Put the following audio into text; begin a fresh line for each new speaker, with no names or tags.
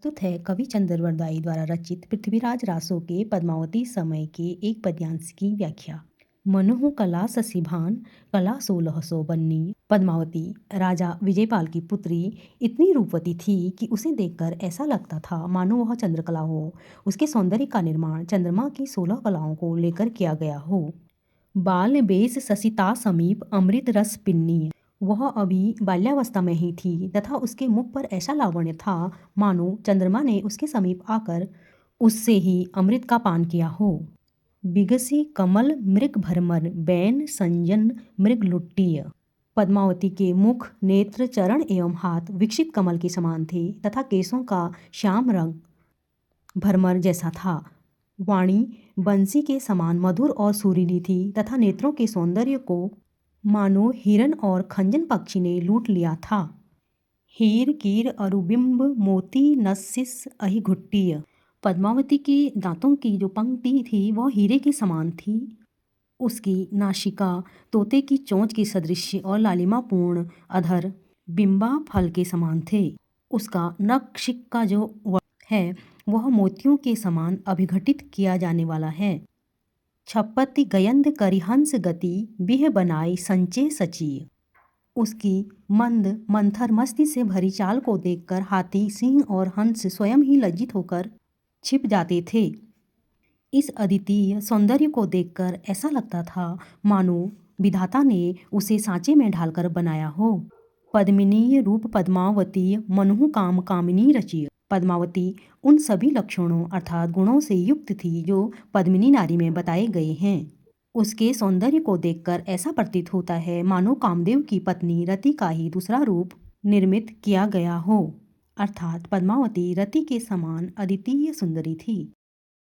प्रस्तुत है कवि चंद्रवरदाई द्वारा रचित पृथ्वीराज रासो के पद्मावती समय के एक पद्यांश की व्याख्या। मनोहु कला ससीभान कला 1600 बन्नी। पद्मावती राजा विजयपाल की पुत्री इतनी रूपवती थी कि उसे देखकर ऐसा लगता था मानो वह चंद्रकला हो। उसके सौंदर्य का निर्माण चंद्रमा की 16 कलाओं को लेकर किया गया हो। बाल बेस ससिता समीप अमृत रस पिन्नी। वह अभी बाल्यावस्था में ही थी तथा उसके मुख पर ऐसा लावण्य था मानो चंद्रमा ने उसके समीप आकर उससे ही अमृत का पान किया हो। बिगसी कमल मृग भरमर बैन संजन मृग लुट्टिय। पद्मावती के मुख नेत्र चरण एवं हाथ विकसित कमल के समान थे तथा केसों का श्याम रंग भरमर जैसा था। वाणी बंसी के समान मधुर और सुरीली थी तथा नेत्रों के सौंदर्य को मानो हिरन और खंजन पक्षी ने लूट लिया था। हीर कीर अरुबिंब मोती नस्सिस अहि घुट्टिय। पद्मावती के दांतों की जो पंक्ति थी वह हीरे के समान थी। उसकी नासिका तोते की चोंच के सदृश और लालिमापूर्ण अधर बिंबा फल के समान थे। उसका नखशिख का जो है वह मोतियों के समान अभिघटित किया जाने वाला है। छपति गयंद करिहंस गति बिह बनाई संचय सचिय। उसकी मंद मंथर मस्ती से भरी चाल को देखकर हाथी सिंह और हंस स्वयं ही लज्जित होकर छिप जाते थे। इस अद्वितीय सौंदर्य को देखकर ऐसा लगता था मानो विधाता ने उसे सांचे में ढालकर बनाया हो। पद्मिनीय रूप पद्मावती मनुहु काम कामिनी रचिय। पद्मावती उन सभी लक्षणों अर्थात गुणों से युक्त थी जो पद्मिनी नारी में बताए गए हैं। उसके सौंदर्य को देखकर ऐसा प्रतीत होता है मानो कामदेव की पत्नी रति का ही दूसरा रूप निर्मित किया गया हो, अर्थात पद्मावती रति के समान अद्वितीय सुंदरी थी।